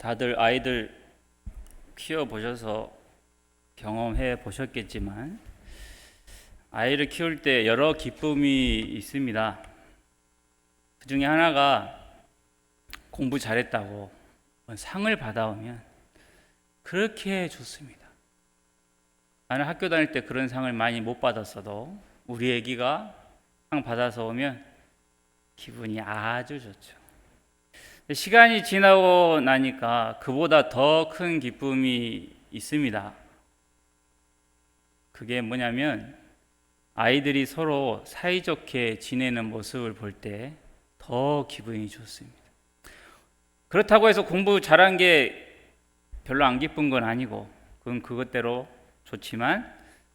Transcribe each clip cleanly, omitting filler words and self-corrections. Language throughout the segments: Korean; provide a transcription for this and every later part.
다들 아이들 키워보셔서 경험해 보셨겠지만 아이를 키울 때 여러 기쁨이 있습니다. 그 중에 하나가 공부 잘했다고 상을 받아오면 그렇게 좋습니다. 나는 학교 다닐 때 그런 상을 많이 못 받았어도 우리 아기가 상 받아서 오면 기분이 아주 좋죠. 시간이 지나고 나니까 그보다 더 큰 기쁨이 있습니다. 그게 뭐냐면 아이들이 서로 사이좋게 지내는 모습을 볼 때 더 기분이 좋습니다. 그렇다고 해서 공부 잘한 게 별로 안 기쁜 건 아니고 그건 그것대로 좋지만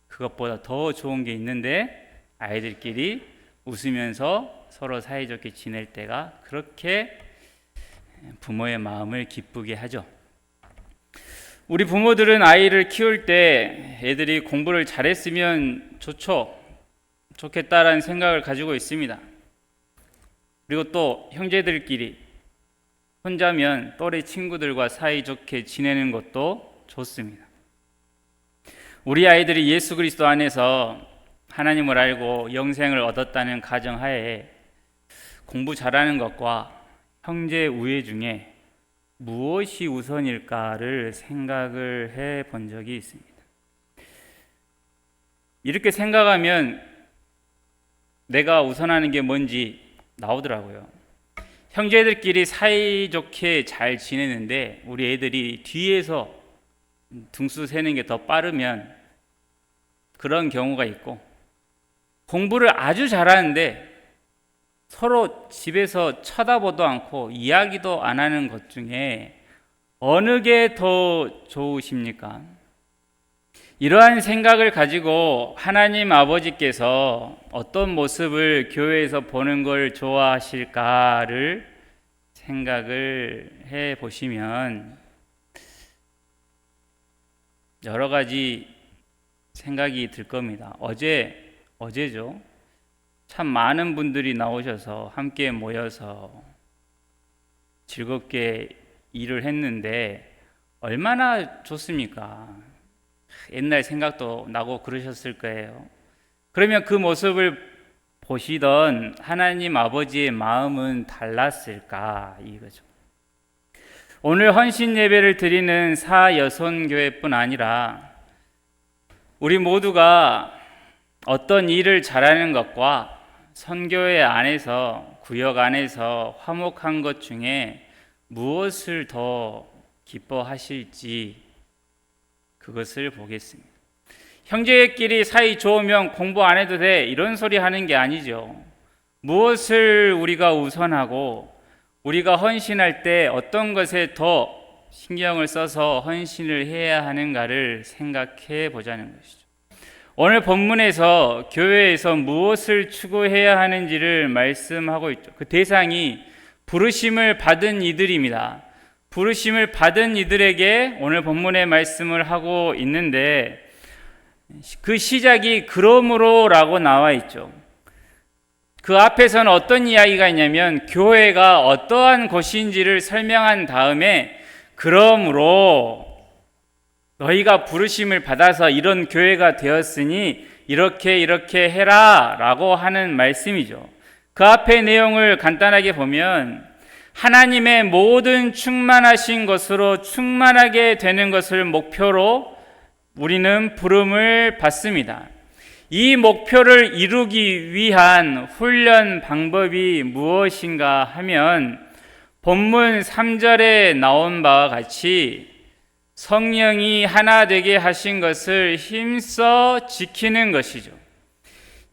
그것보다 더 좋은 게 있는데 아이들끼리 웃으면서 서로 사이좋게 지낼 때가 그렇게 부모의 마음을 기쁘게 하죠. 우리 부모들은 아이를 키울 때 애들이 공부를 잘했으면 좋겠다라는 생각을 가지고 있습니다. 그리고 또 형제들끼리 혼자면 또래 친구들과 사이좋게 지내는 것도 좋습니다. 우리 아이들이 예수 그리스도 안에서 하나님을 알고 영생을 얻었다는 가정하에 공부 잘하는 것과 형제 우애 중에 무엇이 우선일까를 생각을 해 본 적이 있습니다. 이렇게 생각하면 내가 우선하는 게 뭔지 나오더라고요. 형제들끼리 사이좋게 잘 지내는데 우리 애들이 뒤에서 등수 세는 게 더 빠르면 그런 경우가 있고, 공부를 아주 잘하는데 서로 집에서 쳐다보도 않고 이야기도 안 하는 것 중에 어느 게 더 좋으십니까? 이러한 생각을 가지고 하나님 아버지께서 어떤 모습을 교회에서 보는 걸 좋아하실까를 생각을 해 보시면 여러 가지 생각이 들 겁니다. 어제죠. 참 많은 분들이 나오셔서 함께 모여서 즐겁게 일을 했는데 얼마나 좋습니까? 옛날 생각도 나고 그러셨을 거예요. 그러면 그 모습을 보시던 하나님 아버지의 마음은 달랐을까 이거죠. 오늘 헌신 예배를 드리는 사여손교회뿐 아니라 우리 모두가 어떤 일을 잘하는 것과 선교회 안에서 구역 안에서 화목한 것 중에 무엇을 더 기뻐하실지 그것을 보겠습니다. 형제끼리 사이 좋으면 공부 안 해도 돼 이런 소리 하는 게 아니죠. 무엇을 우리가 우선하고 우리가 헌신할 때 어떤 것에 더 신경을 써서 헌신을 해야 하는가를 생각해 보자는 것이죠. 오늘 본문에서 교회에서 무엇을 추구해야 하는지를 말씀하고 있죠. 그 대상이 부르심을 받은 이들입니다. 부르심을 받은 이들에게 오늘 본문의 말씀을 하고 있는데 그 시작이 그러므로라고 나와 있죠. 그 앞에서는 어떤 이야기가 있냐면 교회가 어떠한 곳인지를 설명한 다음에 그러므로 너희가 부르심을 받아서 이런 교회가 되었으니 이렇게 해라 라고 하는 말씀이죠. 그 앞의 내용을 간단하게 보면 하나님의 모든 충만하신 것으로 충만하게 되는 것을 목표로 우리는 부름을 받습니다. 이 목표를 이루기 위한 훈련 방법이 무엇인가 하면 본문 3절에 나온 바와 같이 성령이 하나 되게 하신 것을 힘써 지키는 것이죠.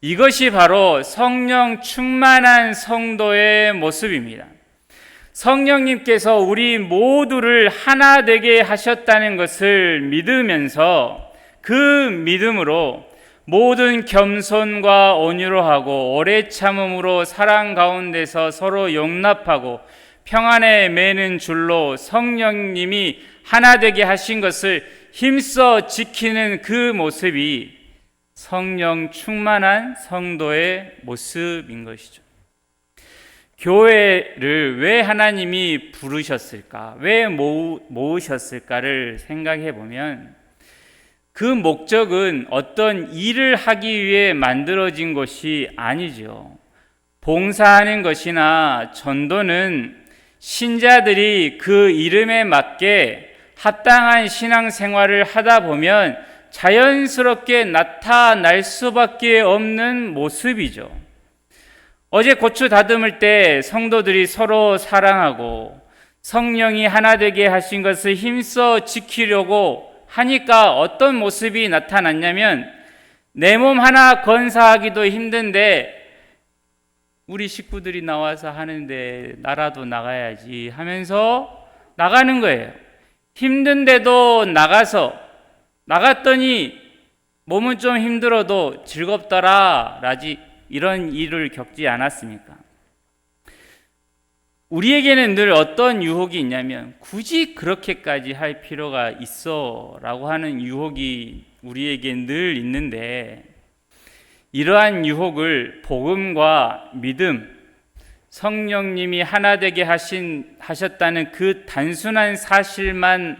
이것이 바로 성령 충만한 성도의 모습입니다. 성령님께서 우리 모두를 하나 되게 하셨다는 것을 믿으면서 그 믿음으로 모든 겸손과 온유로 하고 오래 참음으로 사랑 가운데서 서로 용납하고 평안에 매는 줄로 성령님이 하나 되게 하신 것을 힘써 지키는 그 모습이 성령 충만한 성도의 모습인 것이죠. 교회를 왜 하나님이 부르셨을까? 왜 모으셨을까를 생각해 보면 그 목적은 어떤 일을 하기 위해 만들어진 것이 아니죠. 봉사하는 것이나 전도는 신자들이 그 이름에 맞게 합당한 신앙생활을 하다 보면 자연스럽게 나타날 수밖에 없는 모습이죠. 어제 고추 다듬을 때 성도들이 서로 사랑하고 성령이 하나 되게 하신 것을 힘써 지키려고 하니까 어떤 모습이 나타났냐면 내 몸 하나 건사하기도 힘든데 우리 식구들이 나와서 하는데 나라도 나가야지 하면서 나가는 거예요. 힘든데도 나갔더니 몸은 좀 힘들어도 즐겁더라 라지 이런 일을 겪지 않았습니까? 우리에게는 늘 어떤 유혹이 있냐면 굳이 그렇게까지 할 필요가 있어 라고 하는 유혹이 우리에게 늘 있는데 이러한 유혹을 복음과 믿음, 성령님이 하나 되게 하셨다는 그 단순한 사실만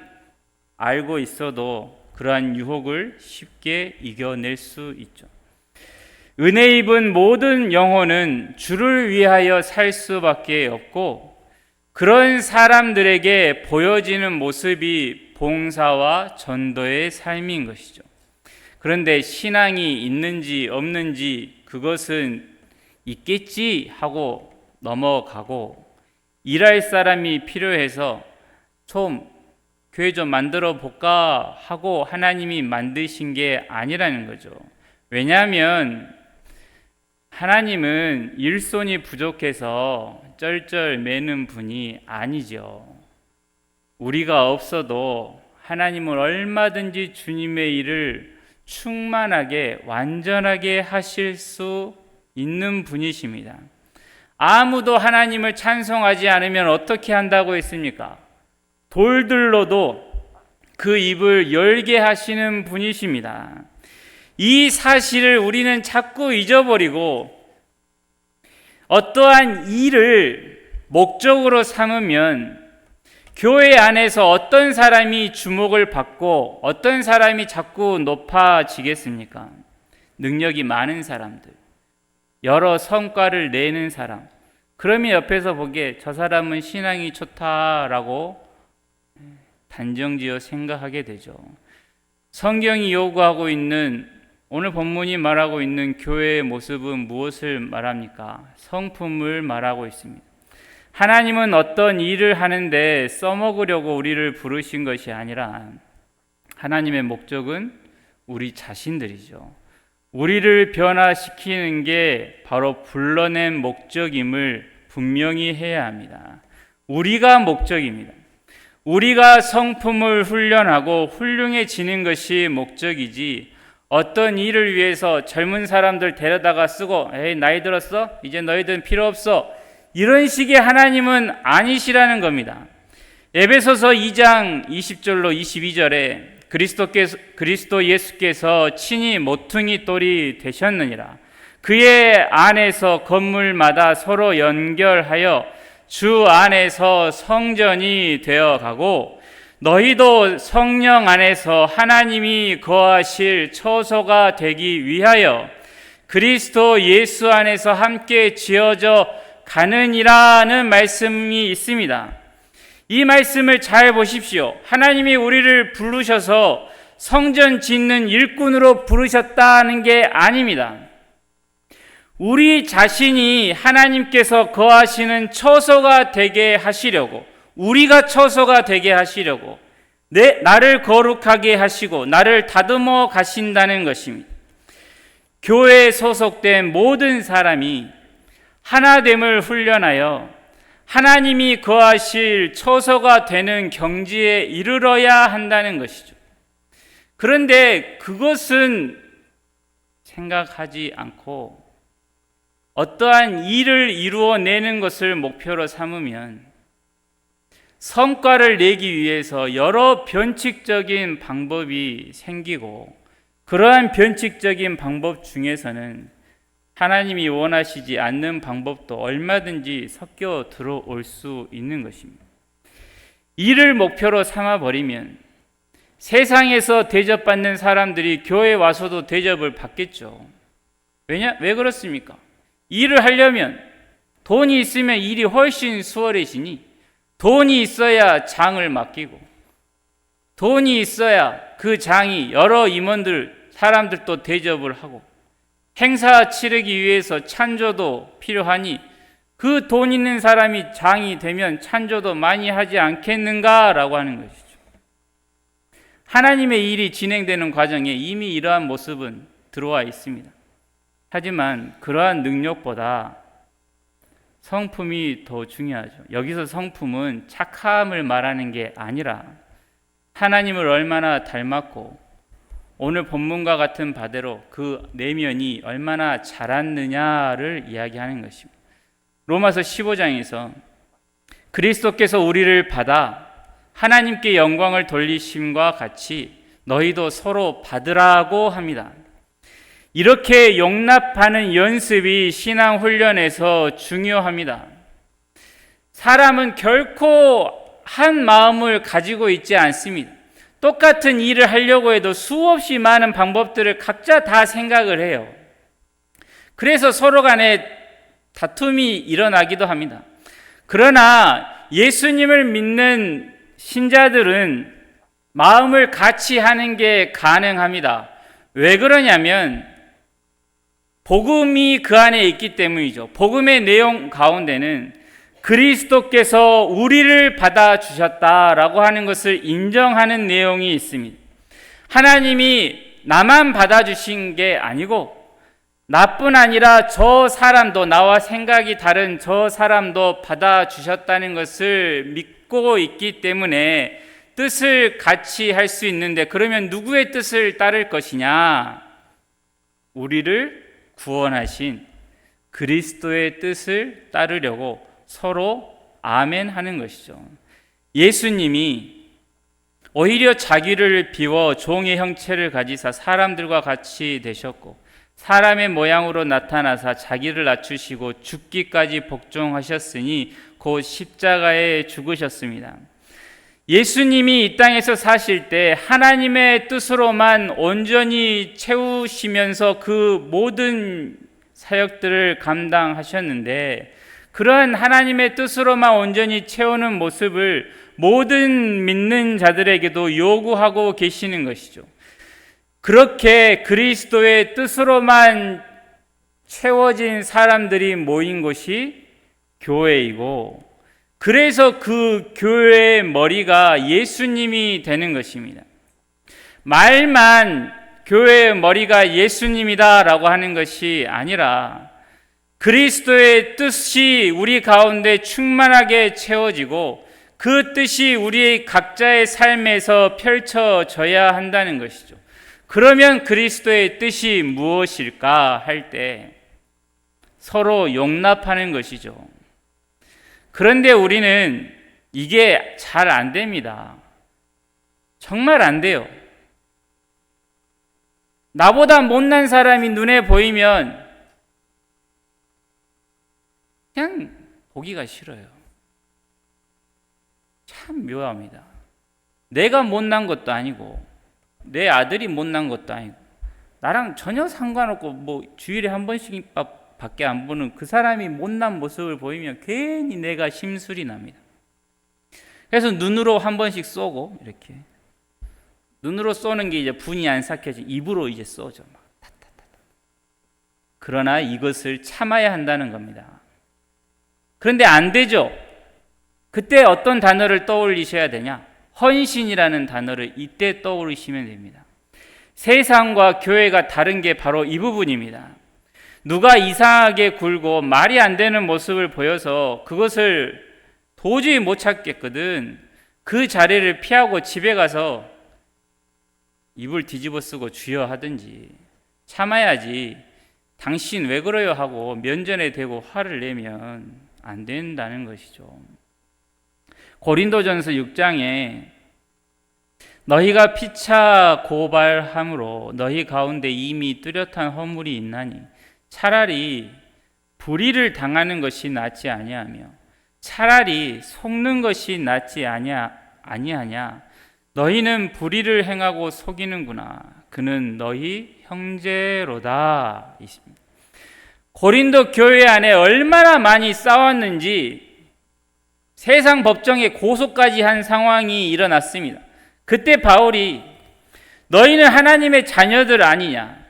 알고 있어도 그러한 유혹을 쉽게 이겨낼 수 있죠. 은혜 입은 모든 영혼은 주를 위하여 살 수밖에 없고 그런 사람들에게 보여지는 모습이 봉사와 전도의 삶인 것이죠. 그런데 신앙이 있는지 없는지 그것은 있겠지 하고 넘어가고 일할 사람이 필요해서 좀 교회 좀 만들어 볼까 하고 하나님이 만드신 게 아니라는 거죠. 왜냐하면 하나님은 일손이 부족해서 쩔쩔 매는 분이 아니죠. 우리가 없어도 하나님은 얼마든지 주님의 일을 충만하게 완전하게 하실 수 있는 분이십니다. 아무도 하나님을 찬송하지 않으면 어떻게 한다고 했습니까? 돌들로도 그 입을 열게 하시는 분이십니다. 이 사실을 우리는 자꾸 잊어버리고 어떠한 일을 목적으로 삼으면 교회 안에서 어떤 사람이 주목을 받고 어떤 사람이 자꾸 높아지겠습니까? 능력이 많은 사람들, 여러 성과를 내는 사람, 그러면 옆에서 보기에 저 사람은 신앙이 좋다라고 단정지어 생각하게 되죠. 성경이 요구하고 있는 오늘 본문이 말하고 있는 교회의 모습은 무엇을 말합니까? 성품을 말하고 있습니다. 하나님은 어떤 일을 하는데 써먹으려고 우리를 부르신 것이 아니라 하나님의 목적은 우리 자신들이죠. 우리를 변화시키는 게 바로 불러낸 목적임을 분명히 해야 합니다. 우리가 목적입니다. 우리가 성품을 훈련하고 훌륭해지는 것이 목적이지 어떤 일을 위해서 젊은 사람들 데려다가 쓰고 에이 나이 들었어? 이제 너희들은 필요 없어. 이런 식의 하나님은 아니시라는 겁니다. 에베소서 2장 20절로 22절에 그리스도 예수께서 친히 모퉁이 돌이 되셨느니라. 그의 안에서 건물마다 서로 연결하여 주 안에서 성전이 되어가고 너희도 성령 안에서 하나님이 거하실 처소가 되기 위하여 그리스도 예수 안에서 함께 지어져 가느니라는 말씀이 있습니다. 이 말씀을 잘 보십시오. 하나님이 우리를 부르셔서 성전 짓는 일꾼으로 부르셨다는 게 아닙니다. 우리 자신이 하나님께서 거하시는 처소가 되게 하시려고, 우리가 처소가 되게 하시려고 나를 거룩하게 하시고 나를 다듬어 가신다는 것입니다. 교회에 소속된 모든 사람이 하나됨을 훈련하여 하나님이 거하실 처소가 되는 경지에 이르러야 한다는 것이죠. 그런데 그것은 생각하지 않고 어떠한 일을 이루어내는 것을 목표로 삼으면 성과를 내기 위해서 여러 변칙적인 방법이 생기고 그러한 변칙적인 방법 중에서는 하나님이 원하시지 않는 방법도 얼마든지 섞여 들어올 수 있는 것입니다. 이를 목표로 삼아버리면 세상에서 대접받는 사람들이 교회에 와서도 대접을 받겠죠. 왜 그렇습니까? 일을 하려면 돈이 있으면 일이 훨씬 수월해지니 돈이 있어야 장을 맡기고 돈이 있어야 그 장이 여러 임원들, 사람들도 대접을 하고 행사 치르기 위해서 찬조도 필요하니 그 돈 있는 사람이 장이 되면 찬조도 많이 하지 않겠는가라고 하는 것이죠. 하나님의 일이 진행되는 과정에 이미 이러한 모습은 들어와 있습니다. 하지만 그러한 능력보다 성품이 더 중요하죠. 여기서 성품은 착함을 말하는 게 아니라 하나님을 얼마나 닮았고 오늘 본문과 같은 바대로 그 내면이 얼마나 자랐느냐를 이야기하는 것입니다. 로마서 15장에서 그리스도께서 우리를 받아 하나님께 영광을 돌리심과 같이 너희도 서로 받으라고 합니다. 이렇게 용납하는 연습이 신앙 훈련에서 중요합니다. 사람은 결코 한 마음을 가지고 있지 않습니다. 똑같은 일을 하려고 해도 수없이 많은 방법들을 각자 다 생각을 해요. 그래서 서로 간에 다툼이 일어나기도 합니다. 그러나 예수님을 믿는 신자들은 마음을 같이 하는 게 가능합니다. 왜 그러냐면 복음이 그 안에 있기 때문이죠. 복음의 내용 가운데는 그리스도께서 우리를 받아주셨다라고 하는 것을 인정하는 내용이 있습니다. 하나님이 나만 받아주신 게 아니고 나뿐 아니라 저 사람도, 나와 생각이 다른 저 사람도 받아주셨다는 것을 믿고 있기 때문에 뜻을 같이 할 수 있는데, 그러면 누구의 뜻을 따를 것이냐? 우리를 구원하신 그리스도의 뜻을 따르려고 서로 아멘 하는 것이죠. 예수님이 오히려 자기를 비워 종의 형체를 가지사 사람들과 같이 되셨고 사람의 모양으로 나타나사 자기를 낮추시고 죽기까지 복종하셨으니 곧 십자가에 죽으셨습니다. 예수님이 이 땅에서 사실 때 하나님의 뜻으로만 온전히 채우시면서 그 모든 사역들을 감당하셨는데, 그러한 하나님의 뜻으로만 온전히 채우는 모습을 모든 믿는 자들에게도 요구하고 계시는 것이죠. 그렇게 그리스도의 뜻으로만 채워진 사람들이 모인 곳이 교회이고, 그래서 그 교회의 머리가 예수님이 되는 것입니다. 말만 교회의 머리가 예수님이다라고 하는 것이 아니라 그리스도의 뜻이 우리 가운데 충만하게 채워지고 그 뜻이 우리 각자의 삶에서 펼쳐져야 한다는 것이죠. 그러면 그리스도의 뜻이 무엇일까 할 때 서로 용납하는 것이죠. 그런데 우리는 이게 잘 안 됩니다. 정말 안 돼요. 나보다 못난 사람이 눈에 보이면 그냥 보기가 싫어요. 참 묘합니다. 내가 못난 것도 아니고 내 아들이 못난 것도 아니고 나랑 전혀 상관없고 뭐 주일에 한 번씩 밖에 안 보는 그 사람이 못난 모습을 보이면 괜히 내가 심술이 납니다. 그래서 눈으로 한 번씩 쏘고, 이렇게 눈으로 쏘는 게 이제 분이 안 삭혀지 입으로 이제 쏘죠. 막 타타타. 그러나 이것을 참아야 한다는 겁니다. 그런데 안 되죠. 그때 어떤 단어를 떠올리셔야 되냐? 헌신이라는 단어를 이때 떠올리시면 됩니다. 세상과 교회가 다른 게 바로 이 부분입니다. 누가 이상하게 굴고 말이 안 되는 모습을 보여서 그것을 도저히 못 찾겠거든 그 자리를 피하고 집에 가서 입을 뒤집어 쓰고 주여 하든지 참아야지, 당신 왜 그래요 하고 면전에 대고 화를 내면 안 된다는 것이죠. 고린도전서 6장에 너희가 피차 고발함으로 너희 가운데 이미 뚜렷한 허물이 있나니 차라리 불의를 당하는 것이 낫지 아니하며 차라리 속는 것이 낫지 아니하냐. 너희는 불의를 행하고 속이는구나. 그는 너희 형제로다. 이십니다. 고린도 교회 안에 얼마나 많이 싸웠는지 세상 법정에 고소까지 한 상황이 일어났습니다. 그때 바울이 너희는 하나님의 자녀들 아니냐.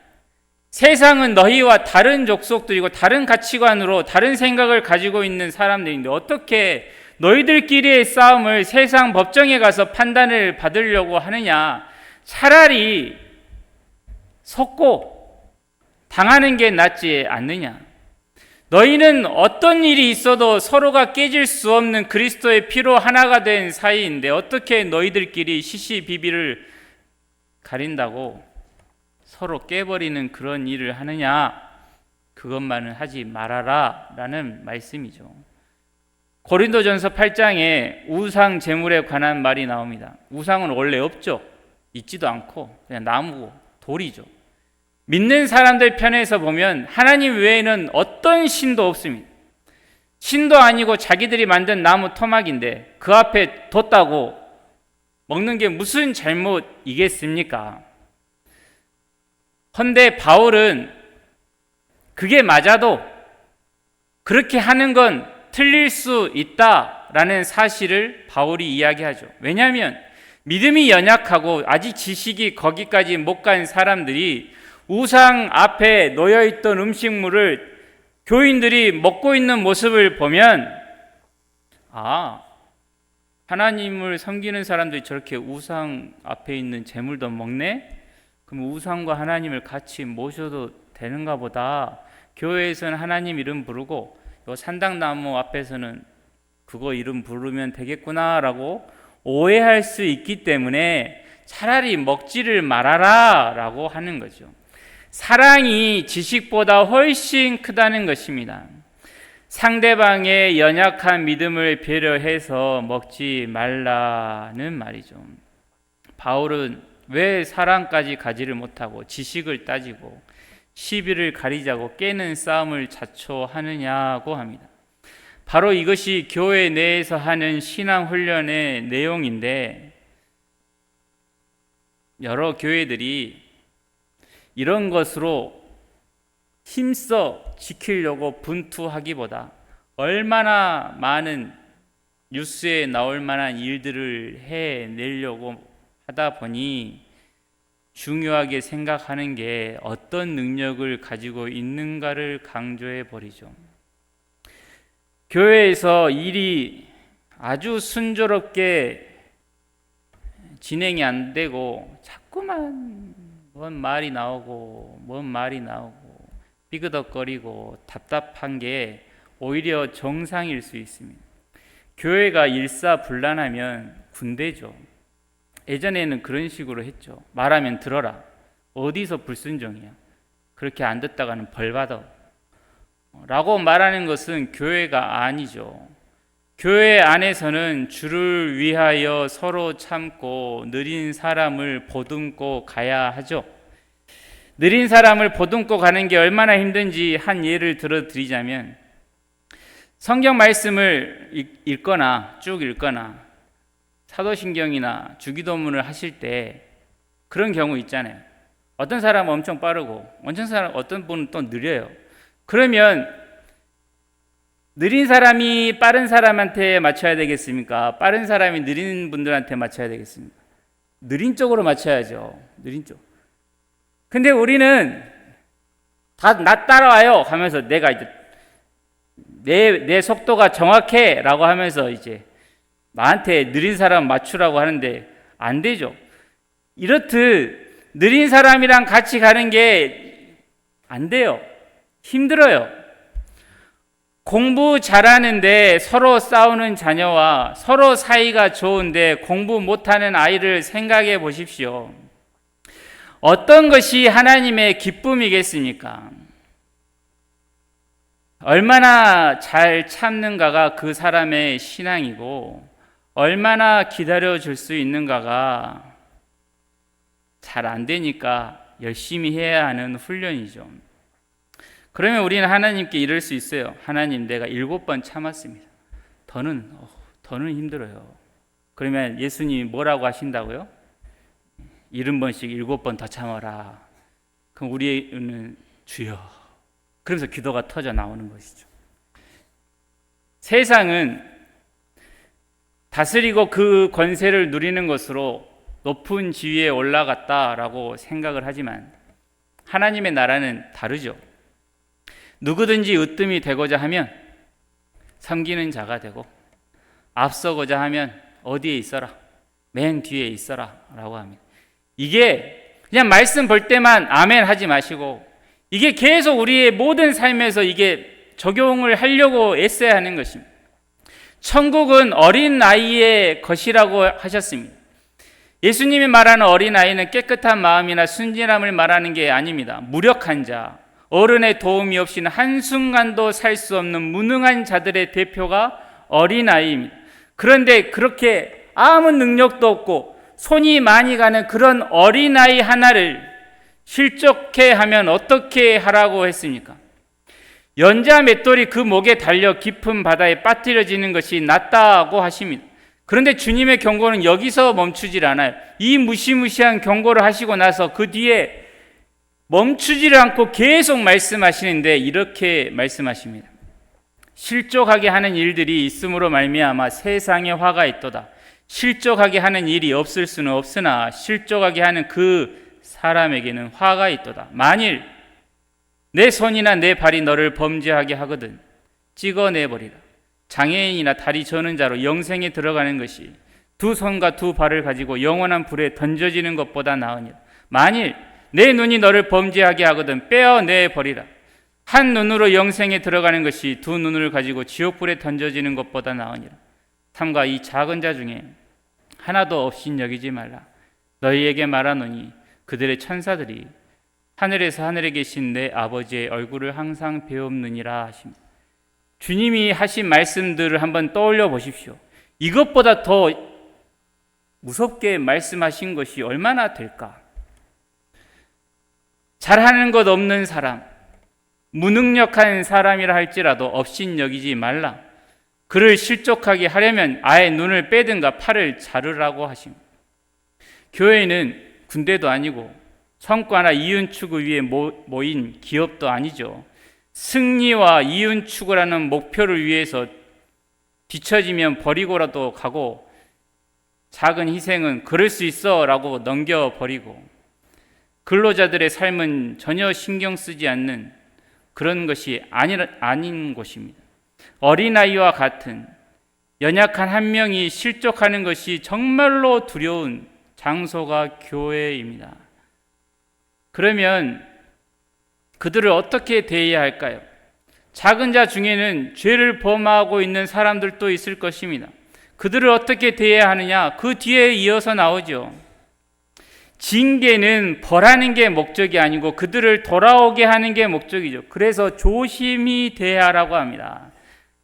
세상은 너희와 다른 족속들이고 다른 가치관으로 다른 생각을 가지고 있는 사람들인데 어떻게 너희들끼리의 싸움을 세상 법정에 가서 판단을 받으려고 하느냐. 차라리 속고 당하는 게 낫지 않느냐. 너희는 어떤 일이 있어도 서로가 깨질 수 없는 그리스도의 피로 하나가 된 사이인데 어떻게 너희들끼리 시시비비를 가린다고 서로 깨버리는 그런 일을 하느냐. 그것만은 하지 말아라 라는 말씀이죠. 고린도전서 8장에 우상 제물에 관한 말이 나옵니다. 우상은 원래 없죠. 있지도 않고 그냥 나무고 돌이죠. 믿는 사람들 편에서 보면 하나님 외에는 어떤 신도 없습니다. 신도 아니고 자기들이 만든 나무 토막인데 그 앞에 뒀다고 먹는 게 무슨 잘못이겠습니까? 헌데 바울은 그게 맞아도 그렇게 하는 건 틀릴 수 있다라는 사실을 바울이 이야기하죠. 왜냐하면 믿음이 연약하고 아직 지식이 거기까지 못 간 사람들이 우상 앞에 놓여있던 음식물을 교인들이 먹고 있는 모습을 보면 하나님을 섬기는 사람들이 저렇게 우상 앞에 있는 제물도 먹네? 그럼 우상과 하나님을 같이 모셔도 되는가 보다. 교회에서는 하나님 이름 부르고 요 산당나무 앞에서는 그거 이름 부르면 되겠구나라고 오해할 수 있기 때문에 차라리 먹지를 말아라 라고 하는 거죠. 사랑이 지식보다 훨씬 크다는 것입니다. 상대방의 연약한 믿음을 배려해서 먹지 말라는 말이죠. 바울은 왜 사랑까지 가지를 못하고 지식을 따지고 시비를 가리자고 깨는 싸움을 자초하느냐고 합니다. 바로 이것이 교회 내에서 하는 신앙 훈련의 내용인데 여러 교회들이 이런 것으로 힘써 지키려고 분투하기보다 얼마나 많은 뉴스에 나올 만한 일들을 해내려고 하다 보니 중요하게 생각하는 게 어떤 능력을 가지고 있는가를 강조해 버리죠. 교회에서 일이 아주 순조롭게 진행이 안 되고 자꾸만 뭔 말이 나오고 삐그덕거리고 답답한 게 오히려 정상일 수 있습니다. 교회가 일사불란하면 군대죠. 예전에는 그런 식으로 했죠. 말하면 들어라. 어디서 불순종이야. 그렇게 안 듣다가는 벌 받아. 라고 말하는 것은 교회가 아니죠. 교회 안에서는 주를 위하여 서로 참고 느린 사람을 보듬고 가야 하죠. 느린 사람을 보듬고 가는 게 얼마나 힘든지 한 예를 들어드리자면 성경 말씀을 읽거나 쭉 읽거나 사도신경이나 주기도문을 하실 때 그런 경우 있잖아요. 어떤 사람은 엄청 빠르고 어떤 분은 또 느려요. 그러면 느린 사람이 빠른 사람한테 맞춰야 되겠습니까? 빠른 사람이 느린 분들한테 맞춰야 되겠습니까? 느린 쪽으로 맞춰야죠. 느린 쪽. 근데 우리는 다 나 따라와요 하면서 내가 이제 내 속도가 정확해 라고 하면서 이제 나한테 느린 사람 맞추라고 하는데 안 되죠. 이렇듯 느린 사람이랑 같이 가는 게 안 돼요. 힘들어요. 공부 잘하는데 서로 싸우는 자녀와 서로 사이가 좋은데 공부 못하는 아이를 생각해 보십시오. 어떤 것이 하나님의 기쁨이겠습니까? 얼마나 잘 참는가가 그 사람의 신앙이고 얼마나 기다려줄 수 있는가가 잘 안 되니까 열심히 해야 하는 훈련이죠. 그러면 우리는 하나님께 이럴 수 있어요. 하나님, 내가 7번 참았습니다. 더는 힘들어요. 그러면 예수님이 뭐라고 하신다고요? 70번씩 7번 더 참아라. 그럼 우리는 주여, 그러면서 기도가 터져 나오는 것이죠. 세상은 다스리고 그 권세를 누리는 것으로 높은 지위에 올라갔다라고 생각을 하지만 하나님의 나라는 다르죠. 누구든지 으뜸이 되고자 하면 섬기는 자가 되고, 앞서고자 하면 어디에 있어라? 맨 뒤에 있어라 라고 합니다. 이게 그냥 말씀 볼 때만 아멘 하지 마시고, 이게 계속 우리의 모든 삶에서 이게 적용을 하려고 애써야 하는 것입니다. 천국은 어린 아이의 것이라고 하셨습니다. 예수님이 말하는 어린 아이는 깨끗한 마음이나 순진함을 말하는 게 아닙니다. 무력한 자, 어른의 도움이 없이는 한순간도 살 수 없는 무능한 자들의 대표가 어린아이입니다. 그런데 그렇게 아무 능력도 없고 손이 많이 가는 그런 어린아이 하나를 실족해 하면 어떻게 하라고 했습니까? 연자 맷돌이 그 목에 달려 깊은 바다에 빠뜨려지는 것이 낫다고 하십니다. 그런데 주님의 경고는 여기서 멈추질 않아요. 이 무시무시한 경고를 하시고 나서 그 뒤에 멈추지를 않고 계속 말씀하시는데 이렇게 말씀하십니다. 실족하게 하는 일들이 있음으로 말미암아 세상에 화가 있도다. 실족하게 하는 일이 없을 수는 없으나 실족하게 하는 그 사람에게는 화가 있도다. 만일 내 손이나 내 발이 너를 범죄하게 하거든 찍어내버리라. 장애인이나 다리 저는 자로 영생에 들어가는 것이 두 손과 두 발을 가지고 영원한 불에 던져지는 것보다 나으니라. 만일 내 눈이 너를 범죄하게 하거든 빼어내버리라. 한 눈으로 영생에 들어가는 것이 두 눈을 가지고 지옥불에 던져지는 것보다 나으니라. 삼가 이 작은 자 중에 하나도 없인 여기지 말라. 너희에게 말하노니 그들의 천사들이 하늘에서 하늘에 계신 내 아버지의 얼굴을 항상 배움느니라 하십니다. 주님이 하신 말씀들을 한번 떠올려 보십시오. 이것보다 더 무섭게 말씀하신 것이 얼마나 될까? 잘하는 것 없는 사람, 무능력한 사람이라 할지라도 업신여기지 말라. 그를 실족하게 하려면 아예 눈을 빼든가 팔을 자르라고 하십니다. 교회는 군대도 아니고 성과나 이윤 추구 위에 모인 기업도 아니죠. 승리와 이윤 추구라는 목표를 위해서 뒤처지면 버리고라도 가고, 작은 희생은 그럴 수 있어 라고 넘겨버리고, 근로자들의 삶은 전혀 신경 쓰지 않는 그런 것이 아닌 곳입니다. 어린아이와 같은 연약한 한 명이 실족하는 것이 정말로 두려운 장소가 교회입니다. 그러면 그들을 어떻게 대해야 할까요? 작은 자 중에는 죄를 범하고 있는 사람들도 있을 것입니다. 그들을 어떻게 대해야 하느냐? 그 뒤에 이어서 나오죠. 징계는 벌하는 게 목적이 아니고 그들을 돌아오게 하는 게 목적이죠. 그래서 조심히 대하라고 합니다.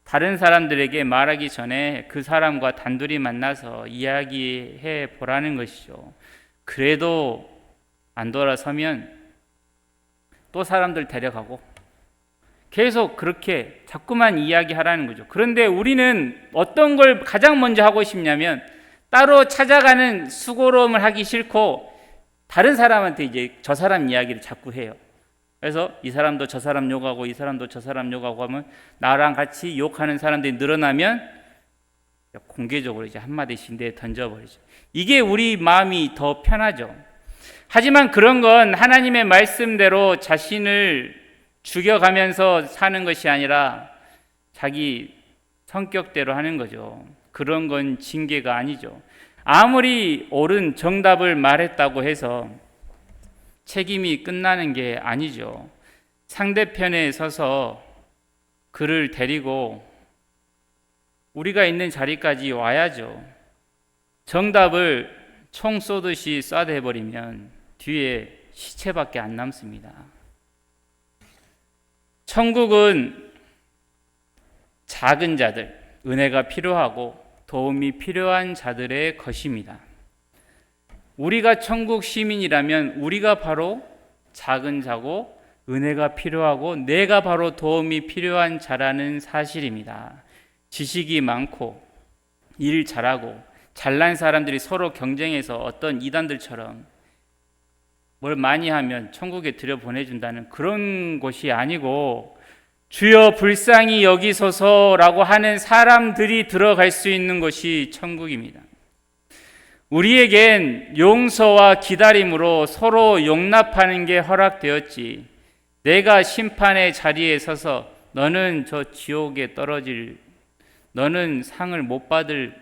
다른 사람들에게 말하기 전에 그 사람과 단둘이 만나서 이야기해 보라는 것이죠. 그래도 안 돌아서면 또 사람들 데려가고 계속 그렇게 자꾸만 이야기하라는 거죠. 그런데 우리는 어떤 걸 가장 먼저 하고 싶냐면 따로 찾아가는 수고로움을 하기 싫고 다른 사람한테 이제 저 사람 이야기를 자꾸 해요. 그래서 이 사람도 저 사람 욕하고 이 사람도 저 사람 욕하고 하면 나랑 같이 욕하는 사람들이 늘어나면 공개적으로 이제 한마디씩 내 던져버리죠. 이게 우리 마음이 더 편하죠. 하지만 그런 건 하나님의 말씀대로 자신을 죽여가면서 사는 것이 아니라 자기 성격대로 하는 거죠. 그런 건 징계가 아니죠. 아무리 옳은 정답을 말했다고 해서 책임이 끝나는 게 아니죠. 상대편에 서서 그를 데리고 우리가 있는 자리까지 와야죠. 정답을 총 쏘듯이 쏴대버리면 뒤에 시체밖에 안 남습니다. 천국은 작은 자들, 은혜가 필요하고 도움이 필요한 자들의 것입니다. 우리가 천국 시민이라면 우리가 바로 작은 자고 은혜가 필요하고 내가 바로 도움이 필요한 자라는 사실입니다. 지식이 많고 일 잘하고 잘난 사람들이 서로 경쟁해서 어떤 이단들처럼 뭘 많이 하면 천국에 들여보내준다는 그런 곳이 아니고 주여 불쌍히 여기소서라고 하는 사람들이 들어갈 수 있는 곳이 천국입니다. 우리에겐 용서와 기다림으로 서로 용납하는 게 허락되었지, 내가 심판의 자리에 서서 너는 저 지옥에 떨어질, 너는 상을 못 받을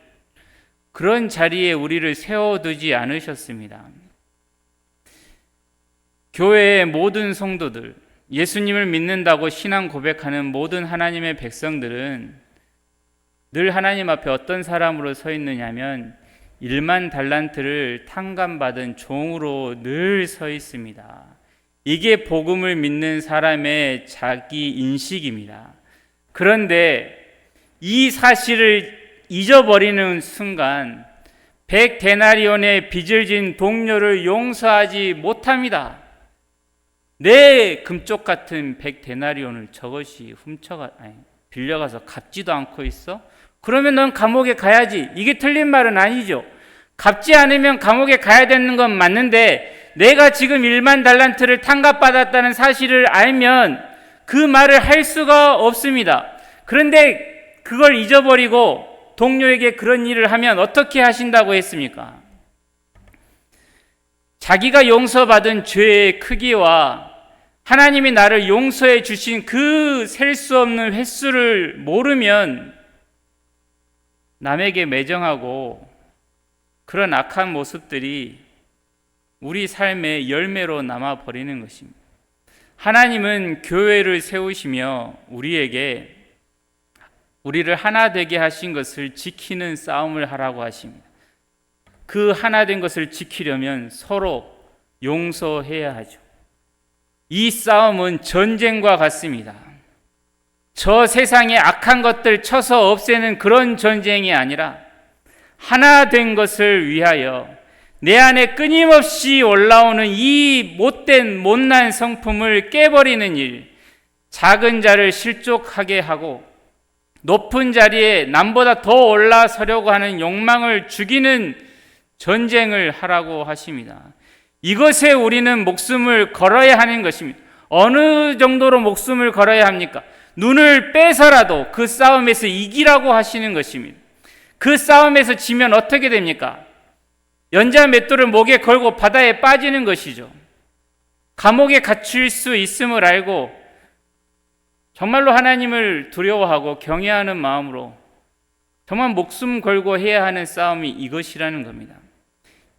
그런 자리에 우리를 세워두지 않으셨습니다. 교회의 모든 성도들, 예수님을 믿는다고 신앙 고백하는 모든 하나님의 백성들은 늘 하나님 앞에 어떤 사람으로 서 있느냐면 1만 달란트를 탕감받은 종으로 늘 서 있습니다. 이게 복음을 믿는 사람의 자기 인식입니다. 그런데 이 사실을 잊어버리는 순간 100데나리온의 빚을 진 동료를 용서하지 못합니다. 내 금쪽 같은 100데나리온을 저것이 빌려가서 갚지도 않고 있어? 그러면 넌 감옥에 가야지. 이게 틀린 말은 아니죠. 갚지 않으면 감옥에 가야 되는 건 맞는데, 내가 지금 1만 달란트를 탕감받았다는 사실을 알면 그 말을 할 수가 없습니다. 그런데 그걸 잊어버리고 동료에게 그런 일을 하면 어떻게 하신다고 했습니까? 자기가 용서받은 죄의 크기와 하나님이 나를 용서해 주신 그 셀 수 없는 횟수를 모르면 남에게 매정하고 그런 악한 모습들이 우리 삶의 열매로 남아버리는 것입니다. 하나님은 교회를 세우시며 우리를 하나 되게 하신 것을 지키는 싸움을 하라고 하십니다. 그 하나 된 것을 지키려면 서로 용서해야 하죠. 이 싸움은 전쟁과 같습니다. 저 세상의 악한 것들 쳐서 없애는 그런 전쟁이 아니라 하나 된 것을 위하여 내 안에 끊임없이 올라오는 이 못난 성품을 깨버리는 일, 작은 자를 실족하게 하고 높은 자리에 남보다 더 올라서려고 하는 욕망을 죽이는 전쟁을 하라고 하십니다. 이것에 우리는 목숨을 걸어야 하는 것입니다. 어느 정도로 목숨을 걸어야 합니까? 눈을 빼서라도 그 싸움에서 이기라고 하시는 것입니다. 그 싸움에서 지면 어떻게 됩니까? 연자 맷돌을 목에 걸고 바다에 빠지는 것이죠. 감옥에 갇힐 수 있음을 알고 정말로 하나님을 두려워하고 경외하는 마음으로 정말 목숨 걸고 해야 하는 싸움이 이것이라는 겁니다.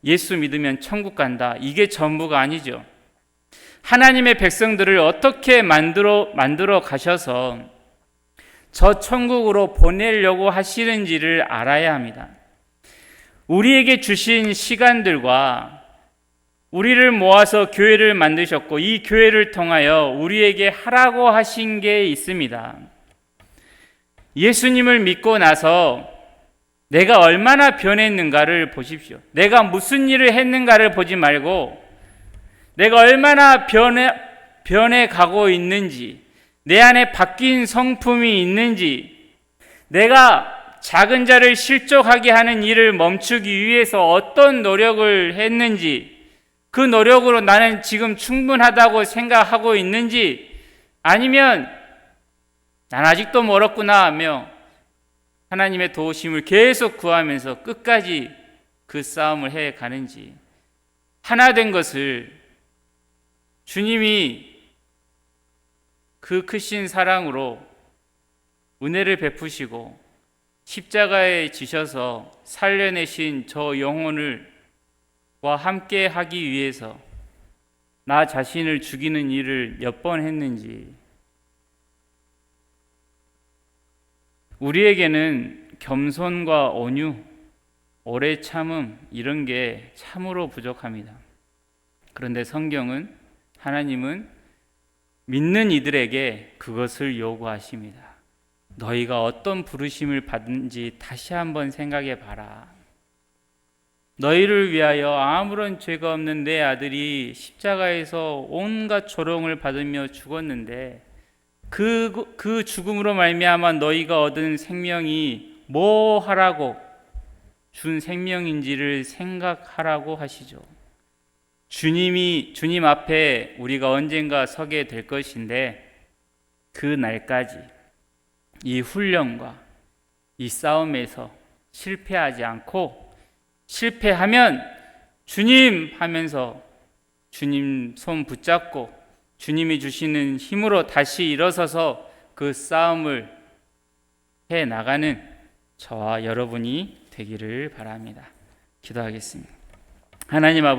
예수 믿으면 천국 간다. 이게 전부가 아니죠. 하나님의 백성들을 어떻게 만들어 가셔서 저 천국으로 보내려고 하시는지를 알아야 합니다. 우리에게 주신 시간들과 우리를 모아서 교회를 만드셨고 이 교회를 통하여 우리에게 하라고 하신 게 있습니다. 예수님을 믿고 나서 내가 얼마나 변했는가를 보십시오. 내가 무슨 일을 했는가를 보지 말고 내가 얼마나 변해 가고 있는지, 내 안에 바뀐 성품이 있는지, 내가 작은 자를 실족하게 하는 일을 멈추기 위해서 어떤 노력을 했는지, 그 노력으로 나는 지금 충분하다고 생각하고 있는지, 아니면 난 아직도 멀었구나 하며 하나님의 도우심을 계속 구하면서 끝까지 그 싸움을 해 가는지, 하나 된 것을 주님이 그 크신 사랑으로 은혜를 베푸시고 십자가에 지셔서 살려내신 저 영혼과 함께 하기 위해서 나 자신을 죽이는 일을 몇 번 했는지, 우리에게는 겸손과 온유, 오래 참음 이런 게 참으로 부족합니다. 그런데 성경은, 하나님은 믿는 이들에게 그것을 요구하십니다. 너희가 어떤 부르심을 받은지 다시 한번 생각해 봐라. 너희를 위하여 아무런 죄가 없는 내 아들이 십자가에서 온갖 조롱을 받으며 죽었는데 그 죽음으로 말미암아 너희가 얻은 생명이 뭐 하라고 준 생명인지를 생각하라고 하시죠. 주님 앞에 우리가 언젠가 서게 될 것인데 그 날까지 이 훈련과 이 싸움에서 실패하지 않고 실패하면 주님 하면서 주님 손 붙잡고 주님이 주시는 힘으로 다시 일어서서 그 싸움을 해 나가는 저와 여러분이 되기를 바랍니다. 기도하겠습니다. 하나님 아버지